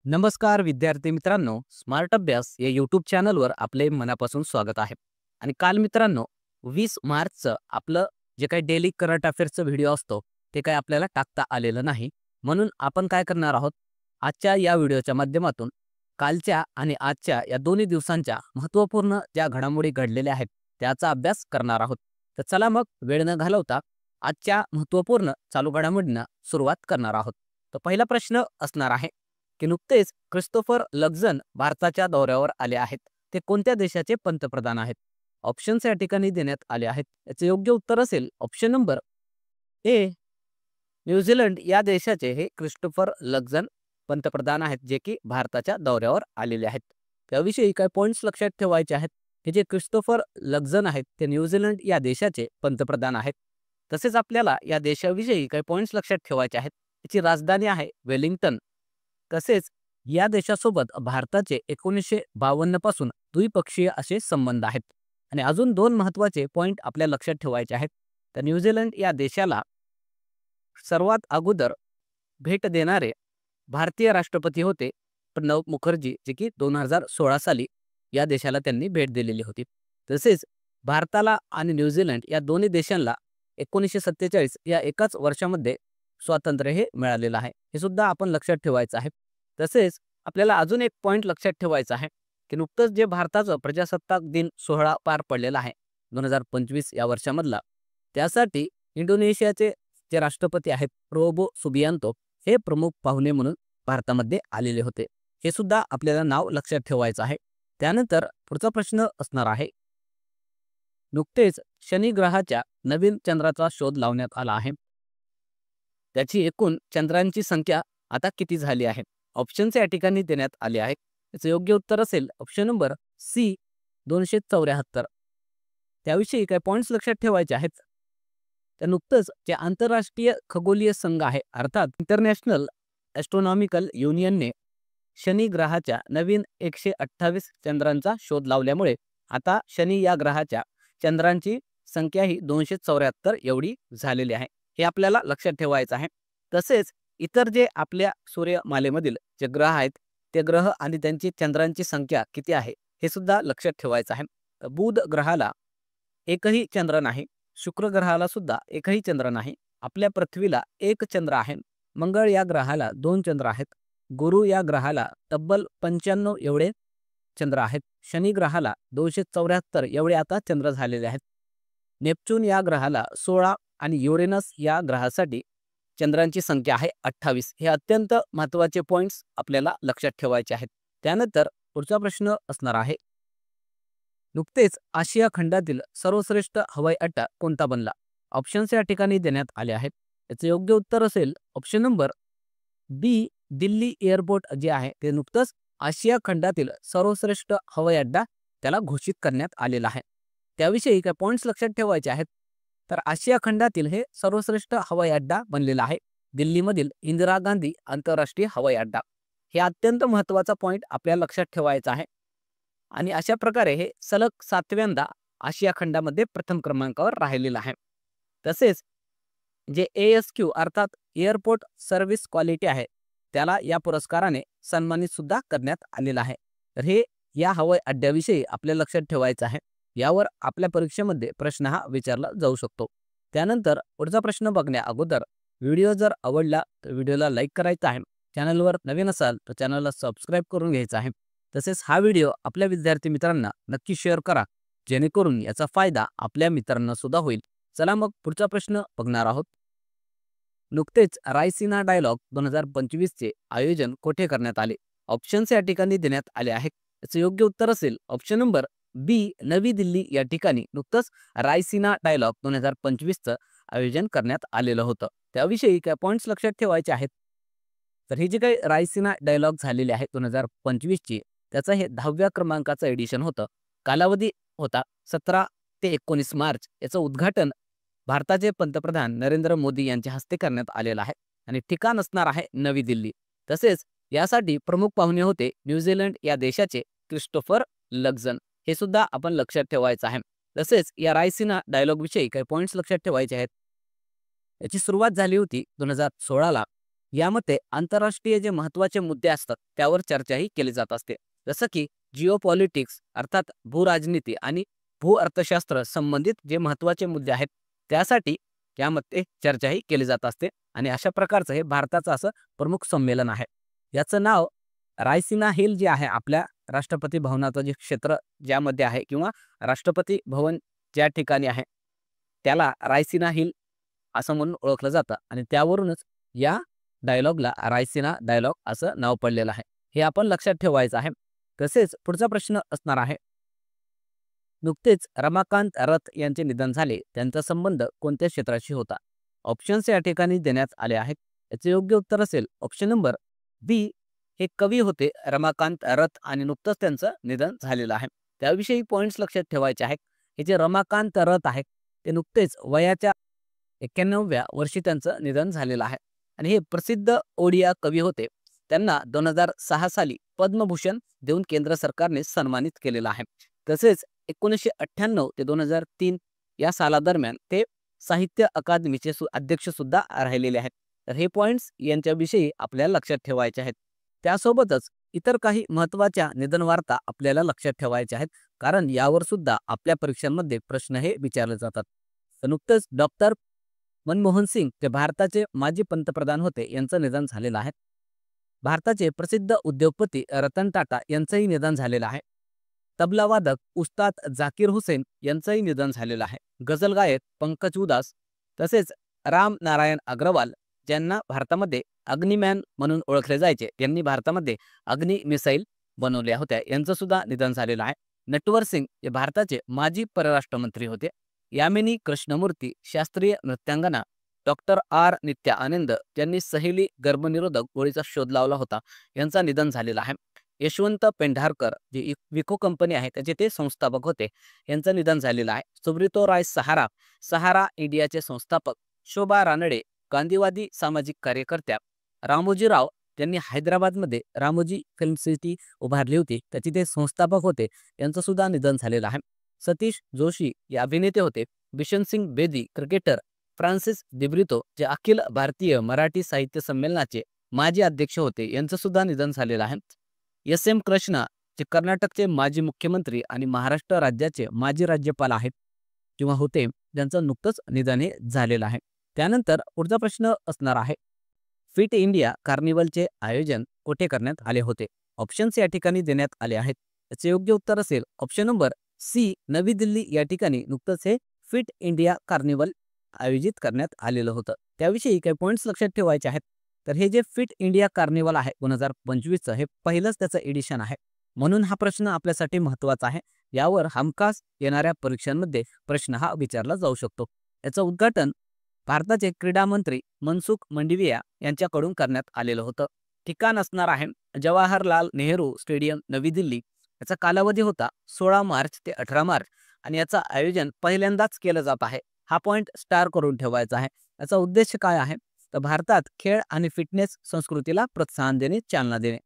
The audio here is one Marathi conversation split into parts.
नमस्कार विद्यार्थी मित्रांनो, स्मार्ट अभ्यास या यूट्यूब चॅनलवर आपले मनापासून स्वागत आहे. आणि काल मित्रांनो 20 मार्चचं आपलं जे काही डेली करंट अफेअर्सचं व्हिडिओ असतो ते काही आपल्याला टाकता आलेलं नाही. म्हणून आपण काय करणार आहोत, आजच्या या व्हिडिओच्या माध्यमातून कालच्या आणि आजच्या या दोन्ही दिवसांच्या महत्त्वपूर्ण ज्या घडामोडी घडलेल्या आहेत त्याचा अभ्यास करणार आहोत. तर चला मग वेळ न घालवता आजच्या महत्त्वपूर्ण चालू घडामोडींना सुरुवात करणार आहोत. तर पहिला प्रश्न असणार आहे की नुकतेच क्रिस्तोफर लक्झन भारताच्या दौऱ्यावर आले आहेत. ते कोणत्या देशाचे पंतप्रधान आहेत? ऑप्शन्स या ठिकाणी देण्यात आले आहेत. याचे योग्य उत्तर असेल ऑप्शन नंबर ए, न्यूझीलंड या देशाचे हे क्रिस्टोफर लक्झन पंतप्रधान आहेत, जे की भारताच्या दौऱ्यावर आलेले आहेत. त्याविषयी काही पॉईंट्स लक्षात ठेवायचे आहेत की जे क्रिस्टोफर लक्झन आहेत ते न्यूझीलंड या देशाचे पंतप्रधान आहेत. तसेच आपल्याला या देशाविषयी काही पॉईंट्स लक्षात ठेवायचे आहेत. याची राजधानी आहे वेलिंग्टन. तसेच या देशासोबत भारताचे 1952 पासून द्विपक्षीय असे संबंध आहेत. आणि अजून दोन महत्त्वाचे पॉईंट आपल्या लक्षात ठेवायचे आहेत. तर न्यूझीलंड या देशाला सर्वात अगोदर भेट देणारे भारतीय राष्ट्रपती होते प्रणव मुखर्जी, जे की 2016 साली या देशाला त्यांनी भेट दिलेली होती. तसेच भारताला आणि न्यूझीलंड या दोन्ही देशांना 1947 या एकाच वर्षामध्ये स्वातंत्र्य हे मिळालेलं आहे. हे सुद्धा आपण लक्षात ठेवायचं आहे. तसेच आपल्याला अजून एक पॉईंट लक्षात ठेवायचा आहे की नुकतंच जे भारताचं प्रजासत्ताक दिन सोहळा पार पडलेला आहे 2025 या वर्षामधला, त्यासाठी इंडोनेशियाचे जे राष्ट्रपती आहेत प्रोबो सुबियांतो हे प्रमुख पाहुणे म्हणून भारतामध्ये आलेले होते. हे सुद्धा आपल्याला नाव लक्षात ठेवायचं आहे. त्यानंतर पुढचा प्रश्न असणार आहे, नुकतेच शनी ग्रहाच्या नवीन चंद्राचा शोध लावण्यात आला आहे. त्याची एकूण चंद्रांची संख्या आता किती झाली आहे? ऑप्शन्स या ठिकाणी देण्यात आले आहेत. याचं योग्य उत्तर असेल ऑप्शन नंबर सी, 274. त्याविषयी काही पॉईंट्स लक्षात ठेवायचे आहेत. तर नुकतंच जे आंतरराष्ट्रीय खगोलीय संघ आहे अर्थात इंटरनॅशनल ॲस्ट्रॉनॉमिकल युनियनने शनी ग्रहाच्या नवीन 128 चंद्रांचा शोध लावल्यामुळे आता शनी या ग्रहाच्या चंद्रांची संख्या ही 274 एवढी झालेली आहे. हे आपल्याला लक्षात ठेवायचं आहे. तसेच इतर जे आपल्या सूर्यमालेमधील जे ग्रह आहेत ते ग्रह आणि त्यांची चंद्रांची संख्या किती आहे हे सुद्धा लक्षात ठेवायचं आहे. बुध ग्रहाला एकही चंद्र नाही, शुक्र ग्रहाला सुद्धा एकही चंद्र नाही, आपल्या पृथ्वीला एक चंद्र आहे, मंगळ या ग्रहाला 2 चंद्र आहेत, गुरु या ग्रहाला तब्बल 95 एवढे चंद्र आहेत, शनी ग्रहाला 274 एवढे आता चंद्र झालेले आहेत, नेपच्यून या ग्रहाला 16 आणि युरेनस या ग्रहासाठी चंद्रांची संख्या आहे 28. हे अत्यंत महत्त्वाचे पॉईंट्स आपल्याला लक्षात ठेवायचे आहेत. त्यानंतर पुढचा प्रश्न असणार आहे, नुकतेच आशिया खंडातील सर्वश्रेष्ठ हवाई अड्डा कोणता बनला? ऑप्शन्स या ठिकाणी देण्यात आले आहेत. याचं योग्य उत्तर असेल ऑप्शन नंबर बी, दिल्ली एअरपोर्ट जे आहे ते नुकतंच आशिया खंडातील सर्वश्रेष्ठ हवाई अड्डा त्याला घोषित करण्यात आलेला आहे. त्याविषयी काही पॉईंट्स लक्षात ठेवायचे आहेत. तर आशिया खंडातील हे सर्वश्रेष्ठ हवाई अड्डा बनलेला आहे दिल्लीमधील इंदिरा गांधी आंतरराष्ट्रीय हवाई अड्डा. हे अत्यंत महत्त्वाचा पॉईंट आपल्याला लक्षात ठेवायचा आहे. आणि अशा प्रकारे हे सलग 7व्यांदा आशिया खंडामध्ये प्रथम क्रमांकावर राहिलेलं आहे. तसेच जे ASQ अर्थात एअरपोर्ट सर्व्हिस क्वालिटी आहे त्याला या पुरस्काराने सन्मानित सुद्धा करण्यात आलेलं आहे. तर हे या हवाई अड्ड्याविषयी आपल्याला लक्षात ठेवायचं आहे. यावर आपल्या परीक्षेमध्ये प्रश्न हा विचारला जाऊ शकतो. त्यानंतर पुढचा प्रश्न बघण्या अगोदर व्हिडिओ जर आवडला तर व्हिडिओला लाईक करायचा आहे. चॅनलवर नवीन असाल तर चॅनलला सबस्क्राईब करून घ्यायचा आहे. तसेच हा व्हिडिओ आपल्या विद्यार्थी मित्रांना नक्की शेअर करा, जेणेकरून याचा फायदा आपल्या मित्रांना सुद्धा होईल. चला मग पुढचा प्रश्न बघणार आहोत. नुकतेच रायसीना डायलॉग 2025 चे आयोजन कोठे करण्यात आले? ऑप्शन्स या ठिकाणी देण्यात आले आहेत. याचं योग्य उत्तर असेल ऑप्शन नंबर बी, नवी दिल्ली या ठिकाणी नुकतंच रायसीना डायलॉग 2025चं आयोजन करण्यात आलेलं होतं. त्याविषयी काय पॉईंट्स लक्षात ठेवायचे आहेत. तर ही जी काही रायसीना डायलॉग झालेली आहे 2025 ची, त्याचं हे 10व्या क्रमांकाचं एडिशन होतं. कालावधी होता 17 ते 19 मार्च. याचं उद्घाटन भारताचे पंतप्रधान नरेंद्र मोदी यांच्या हस्ते करण्यात आलेलं आहे आणि ठिकाण असणार आहे नवी दिल्ली. तसेच यासाठी प्रमुख पाहुणे होते न्यूझीलंड या देशाचे क्रिस्टोफर लक्झन. हे सुद्धा आपण लक्षात ठेवायचं आहे. तसेच या रायसीना डायलॉग विषयी काही पॉईंट्स लक्षात ठेवायचे आहेत. याची सुरुवात झाली होती 2016 ला यामध्ये आंतरराष्ट्रीय जे महत्त्वाचे मुद्दे असतात त्यावर चर्चाही केली जात असते, जसं की जिओपॉलिटिक्स अर्थात भूराजनीती आणि भू अर्थशास्त्र संबंधित जे महत्त्वाचे मुद्दे आहेत त्यासाठी यामध्ये चर्चाही केली जात असते. आणि अशा प्रकारचं हे भारताचं असं प्रमुख संमेलन आहे. याचं नाव रायसिना हिल जे आहे आपल्या राष्ट्रपती भवनाचं जे क्षेत्र ज्यामध्ये आहे किंवा राष्ट्रपती भवन ज्या ठिकाणी आहे त्याला रायसिना हिल असं म्हणून ओळखलं जातं आणि त्यावरूनच या डायलॉगला रायसिना डायलॉग असं नाव पडलेलं आहे. हे आपण लक्षात ठेवायचं आहे. तसेच पुढचा प्रश्न असणार आहे, नुकतेच रमाकांत रथ यांचे निधन झाले, त्यांचा संबंध कोणत्या क्षेत्राशी होता? ऑप्शन्स या ठिकाणी देण्यात आले आहेत. याचे योग्य उत्तर असेल ऑप्शन नंबर बी. हे कवी होते रमाकांत रथ आणि नुकतंच त्यांचं निधन झालेलं आहे. त्याविषयी पॉइंट्स लक्षात ठेवायचे आहेत. हे जे रमाकांत रथ आहेत ते नुकतेच वयाच्या 91व्या वर्षी त्यांचं निधन झालेलं आहे आणि हे प्रसिद्ध ओडिया कवी होते. त्यांना 2006 साली पद्मभूषण देऊन केंद्र सरकारने सन्मानित केलेलं आहे. तसेच 1998 ते 2003 या सालादरम्यान ते साहित्य अकादमीचे अध्यक्ष सुद्धा राहिलेले आहेत. तर हे पॉइंट्स यांच्याविषयी आपल्याला लक्षात ठेवायचे आहेत. त्यासोबतच इतर काही महत्त्वाच्या निधन वार्ता आपल्याला लक्षात ठेवायच्या आहेत, कारण यावर सुद्धा आपल्या परीक्षांमध्ये प्रश्न हे विचारले जातात. तर नुकतंच डॉक्टर मनमोहन सिंग जे भारताचे माजी पंतप्रधान होते यांचं निधन झालेलं आहे. भारताचे प्रसिद्ध उद्योगपती रतन टाटा यांचंही निधन झालेलं आहे. तबलावादक उस्ताद जाकीर हुसेन यांचंही निधन झालेलं आहे. गझल गायक पंकज उदास तसेच राम नारायण अग्रवाल ज्यांना भारतामध्ये अग्निमॅन म्हणून ओळखले जायचे, यांनी भारतामध्ये अग्नि मिसाईल बनवल्या होत्या, यांचं सुद्धा निधन झालेलं आहे. नटवर सिंग जे भारताचे माजी परराष्ट्र मंत्री होते. यामिनी कृष्णमूर्ती शास्त्रीय नृत्यांगना. डॉक्टर आर नित्या आनंद ज्यांनी सहेली गर्भनिरोधक गोळीचा शोध लावला होता, यांचा निधन झालेला आहे. यशवंत पेंढारकर जे विको कंपनी आहे त्याचे ते संस्थापक होते, यांचं निधन झालेलं आहे. सुब्रतो राय सहारा सहारा इंडियाचे संस्थापक. शोभा रानडे गांधीवादी सामाजिक कार्यकर्त्या. रामोजी राव ज्यांनी हैदराबादमध्ये रामोजी फिल्म सिटी उभारली होती त्याचे ते संस्थापक होते, यांचं सुद्धा निधन झालेलं आहे. सतीश जोशी हे अभिनेते होते. बिशन सिंग बेदी क्रिकेटर. फ्रान्सिस दिब्रितो जे अखिल भारतीय मराठी साहित्य संमेलनाचे माजी अध्यक्ष होते, यांचं सुद्धा निधन झालेलं आहे. एस.एम. कृष्णा जे कर्नाटकचे माजी मुख्यमंत्री आणि महाराष्ट्र राज्याचे माजी राज्यपाल आहेत किंवा होते, ज्यांचं नुकतंच निधन हे झालेलं आहे. त्यानंतर पुढचा प्रश्न असणार आहे, फिट इंडिया कार्निवलचे आयोजन कुठे करण्यात आले होते? ऑप्शन्स या ठिकाणी देण्यात आले आहेत. याचे योग्य उत्तर असेल ऑप्शन नंबर सी. नवी दिल्ली या ठिकाणी नुकतंच हे फिट इंडिया कार्निवल आयोजित करण्यात आलेलं होतं. त्याविषयी काही पॉईंट्स लक्षात ठेवायचे आहेत. तर हे जे फिट इंडिया कार्निवल आहे 2025चं हे पहिलंच त्याचं एडिशन आहे, म्हणून हा प्रश्न आपल्यासाठी महत्त्वाचा आहे. यावर हमखास येणाऱ्या परीक्षांमध्ये प्रश्न हा विचारला जाऊ शकतो. याचं उद्घाटन भारताचे क्रीडा मंत्री मनसुख मंडाविया यांच्याकडून करण्यात आलेलं होतं. ठिकाण असणार आहे जवाहरलाल नेहरू स्टेडियम नवी दिल्ली. याचा कालावधी होता 16 मार्च ते 18 मार्च आणि याचं आयोजन पहिल्यांदाच केलं जात आहे. हा पॉईंट स्टार करून ठेवायचा आहे. याचा उद्देश काय आहे तर भारतात खेळ आणि फिटनेस संस्कृतीला प्रोत्साहन देणे, चालना देणे.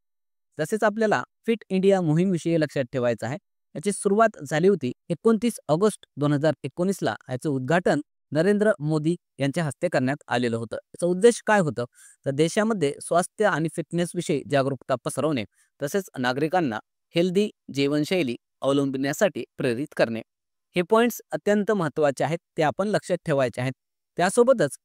तसेच आपल्याला फिट इंडिया मोहीमविषयी लक्षात ठेवायचं आहे. याची सुरुवात झाली होती 29 ऑगस्ट 2019ला. याचं उद्घाटन नरेंद्र मोदी यांच्या हस्ते करण्यात आलेलं होतं. याचा उद्देश काय होतं तर देशामध्ये स्वास्थ्य आणि फिटनेस विषयी जागरूकता पसरवणे, तसेच नागरिकांना हेल्दी जीवनशैली अवलंबण्यासाठी प्रेरित करणे. हे पॉइंट्स अत्यंत महत्त्वाचे आहेत, ते आपण लक्षात ठेवायचे आहेत. त्यासोबतच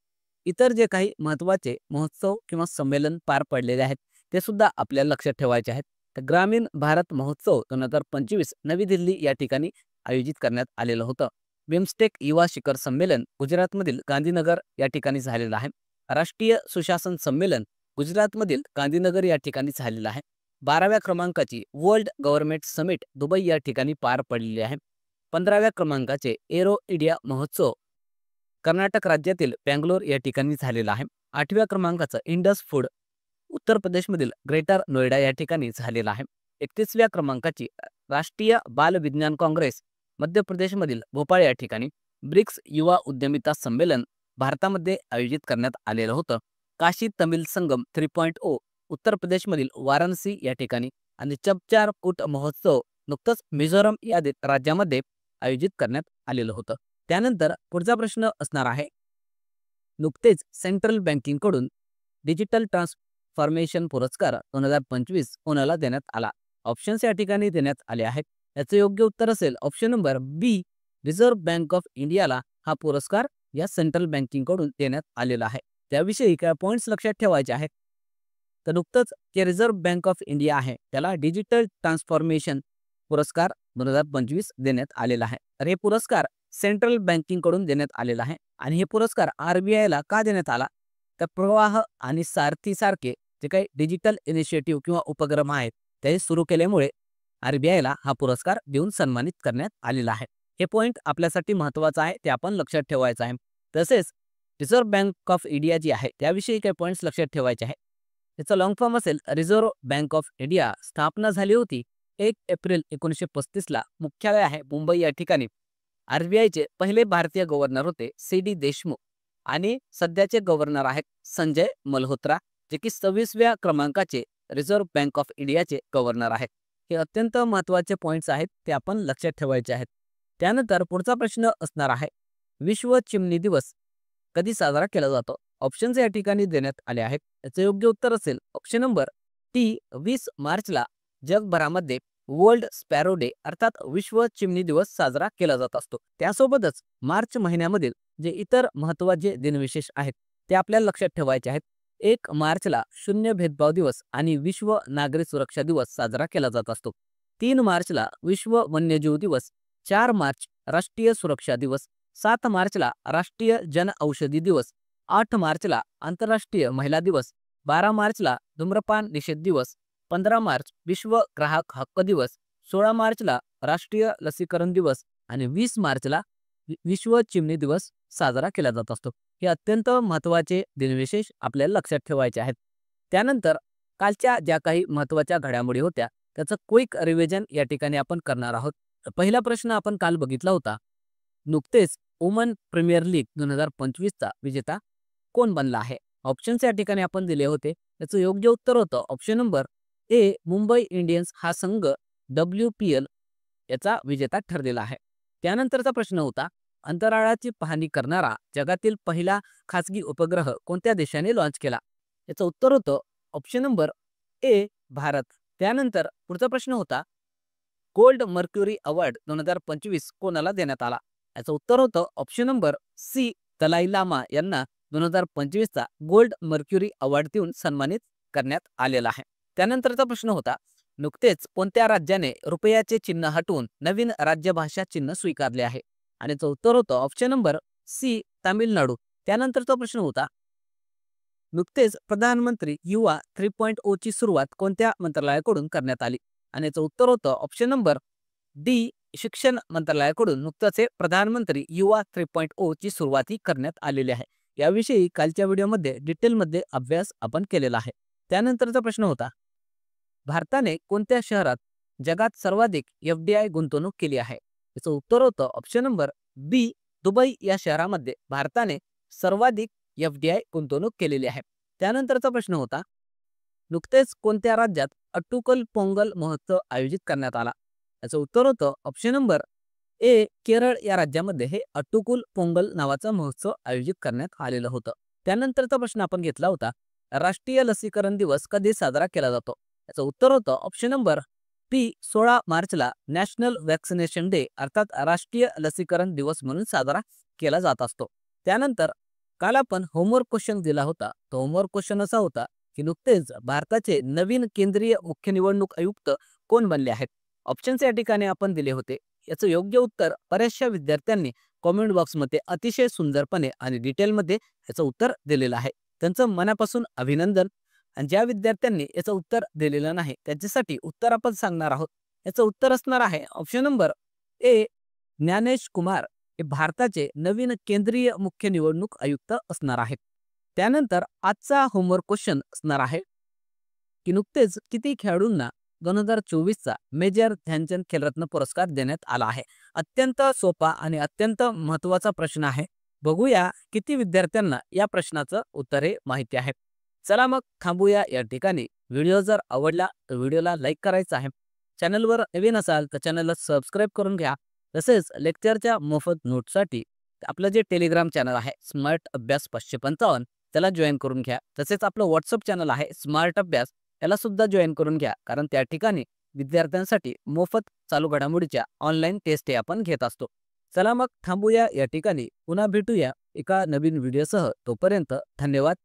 इतर जे काही महत्त्वाचे महोत्सव किंवा संमेलन पार पडलेले आहेत ते सुद्धा आपल्याला लक्षात ठेवायचे आहेत. तर ग्रामीण भारत महोत्सव 2025 नवी दिल्ली या ठिकाणी आयोजित करण्यात आलेलं होतं. बिमस्टेक युवा शिखर संमेलन गुजरातमधील गांधीनगर या ठिकाणी झालेलं आहे. राष्ट्रीय सुशासन संमेलन गुजरातमधील गांधीनगर या ठिकाणी झालेलं आहे. 12व्या क्रमांकाची वर्ल्ड गव्हर्नमेंट समिट दुबई या ठिकाणी पार पडलेली आहे. 15व्या क्रमांकाचे एरो इंडिया महोत्सव कर्नाटक राज्यातील बँगलोर या ठिकाणी झालेला आहे. 8व्या क्रमांकाचं इंडस फूड उत्तर प्रदेशमधील ग्रेटर नोएडा या ठिकाणी झालेला आहे. 31व्या क्रमांकाची राष्ट्रीय बाल विज्ञान काँग्रेस मध्य प्रदेशमधील भोपाळ या ठिकाणी. ब्रिक्स युवा उद्यमिता संमेलन भारतामध्ये आयोजित करण्यात आलेलं होतं. काशी तमिल संगम 3.0 उत्तर प्रदेशमधील वाराणसी या ठिकाणी. आणि चपचार कूट महोत्सव नुकतंच मिझोरम या राज्यामध्ये आयोजित करण्यात आलेलं होतं. त्यानंतर पुढचा प्रश्न असणार आहे, नुकतेच सेंट्रल बँकिंगकडून डिजिटल ट्रान्सफॉर्मेशन पुरस्कार 2025 कोणाला देण्यात आला? ऑप्शन्स या ठिकाणी देण्यात आले आहेत. याचं योग्य उत्तर असेल option number B, Reserve Bank of इंडियाला हा पुरस्कार या सेंट्रल बँकिंगकडून देण्यात आलेला आहे. त्याविषयी काय पॉईंट्स लक्षात ठेवायचे आहेत. तर नुकतंच जे रिझर्व्ह बँक ऑफ इंडिया आहे त्याला डिजिटल ट्रान्सफॉर्मेशन पुरस्कार 2025 देण्यात आलेला आहे. तर हे पुरस्कार सेंट्रल बँकिंगकडून देण्यात आलेला आहे आणि हे पुरस्कार RBIला का देण्यात आला? तर प्रवाह आणि सारथीसारखे जे काही डिजिटल इनिशिएटिव्ह किंवा उपक्रम आहेत ते सुरू केल्यामुळे RBIला हा पुरस्कार देऊन सन्मानित करण्यात आलेला आहे. हे पॉईंट आपल्यासाठी महत्त्वाचं आहे, ते आपण लक्षात ठेवायचं आहे. तसेच रिझर्व्ह बँक ऑफ इंडिया जी आहे त्याविषयी काही पॉईंट्स लक्षात ठेवायचे आहे. त्याचा लॉंग फॉर्म असेल रिझर्व्ह बँक ऑफ इंडिया. स्थापना झाली होती 1 एप्रिल 1935ला. मुख्यालय आहे मुंबई या ठिकाणी. RBIचे पहिले भारतीय गव्हर्नर होते CD देशमुख आणि सध्याचे गव्हर्नर आहेत संजय मल्होत्रा, जे की 26व्या क्रमांकाचे रिझर्व्ह बँक ऑफ इंडियाचे गव्हर्नर आहेत. हे अत्यंत महत्त्वाचे पॉईंट्स आहेत, ते आपण लक्षात ठेवायचे आहेत. त्यानंतर पुढचा प्रश्न असणार आहे, विश्व चिमणी दिवस कधी साजरा केला जातो? ऑप्शन्स या ठिकाणी देण्यात आले आहेत. याचं योग्य उत्तर असेल ऑप्शन नंबर टी, 20 मार्चला जगभरामध्ये वर्ल्ड स्पॅरो डे अर्थात विश्व चिमणी दिवस साजरा केला जात असतो. त्यासोबतच मार्च महिन्यामधील जे इतर महत्त्वाचे दिनविशेष आहेत ते आपल्याला लक्षात ठेवायचे आहेत. 1 मार्चला शून्य भेदभाव दिवस आणि विश्व नागरी सुरक्षा दिवस साजरा केला जात असतो. 3 मार्चला विश्व वन्यजीव दिवस, 4 मार्च राष्ट्रीय सुरक्षा दिवस, 7 मार्चला राष्ट्रीय जन औषधी दिवस, 8 मार्चला आंतरराष्ट्रीय महिला दिवस, 12 मार्चला धूम्रपान निषेध दिवस, 15 मार्च विश्व ग्राहक हक्क दिवस, 16 मार्चला राष्ट्रीय लसीकरण दिवस आणि 20 मार्चला विश्व चिमणी दिवस साजरा केला जात असतो. हे अत्यंत महत्त्वाचे दिनविशेष आपल्याला लक्षात ठेवायचे आहेत. त्यानंतर कालच्या ज्या काही महत्त्वाच्या घडामोडी होत्या त्याचं क्विक रिव्हिजन या ठिकाणी आपण करणार आहोत. पहिला प्रश्न आपण काल बघितला होता, नुकतेच वुमन प्रीमियर लीग 2025चा विजेता कोण बनला आहे? ऑप्शन्स या ठिकाणी आपण दिले होते. त्याचं योग्य उत्तर होतं ऑप्शन नंबर ए, मुंबई इंडियन्स हा संघ WPL याचा विजेता ठरलेला आहे. त्यानंतरचा प्रश्न होता, अंतराळाची पाहणी करणारा जगातील पहिला खासगी उपग्रह कोणत्या देशाने लॉन्च केला? याचं उत्तर होतं ऑप्शन नंबर ए, भारत. त्यानंतर पुढचा प्रश्न होता, गोल्ड मर्क्युरी अवॉर्ड 2025 कोणाला देण्यात आला? याचं उत्तर होतं option number C, Dalai Lama यांना 2025चा गोल्ड मर्क्युरी अवॉर्ड देऊन सन्मानित करण्यात आलेला आहे. त्यानंतरचा प्रश्न होता, नुकतेच कोणत्या राज्याने रुपयाचे चिन्ह हटवून नवीन राज्यभाषा चिन्ह स्वीकारले आहे? आणि याचं उत्तर होतं ऑप्शन नंबर सी, तामिळनाडू. त्यानंतरचा प्रश्न होता, नुकतेच प्रधानमंत्री युवा 3.0 ची सुरुवात कोणत्या मंत्रालयाकडून करण्यात आली? आणि याचं उत्तर होतं ऑप्शन नंबर डी, शिक्षण मंत्रालयाकडून नुकताच प्रधानमंत्री युवा 3.0 ची सुरुवाती करण्यात आलेली आहे. याविषयी कालच्या व्हिडिओमध्ये डिटेलमध्ये अभ्यास आपण केलेला आहे. त्यानंतरचा प्रश्न होता, भारताने कोणत्या शहरात जगात सर्वाधिक FDI गुंतवणूक केली आहे? याचं उत्तर होतं ऑप्शन नंबर बी, दुबई या शहरामध्ये भारताने सर्वाधिक FDI गुंतवणूक केलेली आहे. त्यानंतरचा प्रश्न होता, नुकतेच कोणत्या राज्यात अट्टुकल पोंगल महोत्सव आयोजित करण्यात आला? याचं उत्तर होतं ऑप्शन नंबर ए, केरळ या राज्यामध्ये हे अट्टुकुल पोंगल नावाचा महोत्सव आयोजित करण्यात आलेलं होतं. त्यानंतरचा प्रश्न आपण घेतला होता, राष्ट्रीय लसीकरण दिवस कधी साजरा केला जातो? याचं उत्तर होतं ऑप्शन नंबर बी, 16 मार्चला नॅशनल वॅक्सिनेशन डे अर्थात राष्ट्रीय लसीकरण दिवस म्हणून साजरा केला जात असतो. त्यानंतर काल आपण होमवर्क क्वेश्चन दिला होता. तो होमवर्क क्वेश्चन असा होता की नुकतेच भारताचे नवीन केंद्रीय मुख्य निवडणूक आयुक्त कोण बनले आहेत? ऑप्शन्स या ठिकाणी आपण दिले होते. याचं योग्य उत्तर बऱ्याचशा विद्यार्थ्यांनी कॉमेंट बॉक्समध्ये अतिशय सुंदरपणे आणि डिटेलमध्ये याचं उत्तर दिलेलं आहे. त्यांचं मनापासून अभिनंदन. आणि ज्या विद्यार्थ्यांनी याचं उत्तर दिलेलं नाही त्यांच्यासाठी उत्तर आपण सांगणार आहोत. याचं उत्तर असणार आहे option number A, Gyanesh Kumar हे भारताचे नवीन केंद्रीय मुख्य निवडणूक आयुक्त असणार आहेत. त्यानंतर आजचा होमवर्क क्वेश्चन असणार आहे की नुकतेच किती खेळाडूंना 2024चा मेजर ध्यानचंद खेलरत्न पुरस्कार देण्यात आला आहे? अत्यंत सोपा आणि अत्यंत महत्त्वाचा प्रश्न आहे. बघूया किती विद्यार्थ्यांना या प्रश्नाचं उत्तर हे माहिती आहे. चला मग थांबूया या ठिकाणी. व्हिडिओ जर आवडला तर व्हिडिओला लाईक करायचा आहे. चॅनलवर नवीन असाल तर चॅनलला सबस्क्राईब करून घ्या. तसेच लेक्चरच्या मोफत नोटसाठी आपलं जे टेलिग्राम चॅनल आहे स्मार्ट अभ्यास 555 त्याला जॉईन करून घ्या. तसेच आपलं WhatsApp चॅनल आहे स्मार्ट अभ्यास, याला सुद्धा जॉईन करून घ्या. कारण त्या ठिकाणी विद्यार्थ्यांसाठी मोफत चालू घडामोडीच्या ऑनलाईन टेस्ट हे आपण घेत असतो. चला मग थांबूया या ठिकाणी. पुन्हा भेटूया एका नवीन व्हिडिओसह. तोपर्यंत धन्यवाद.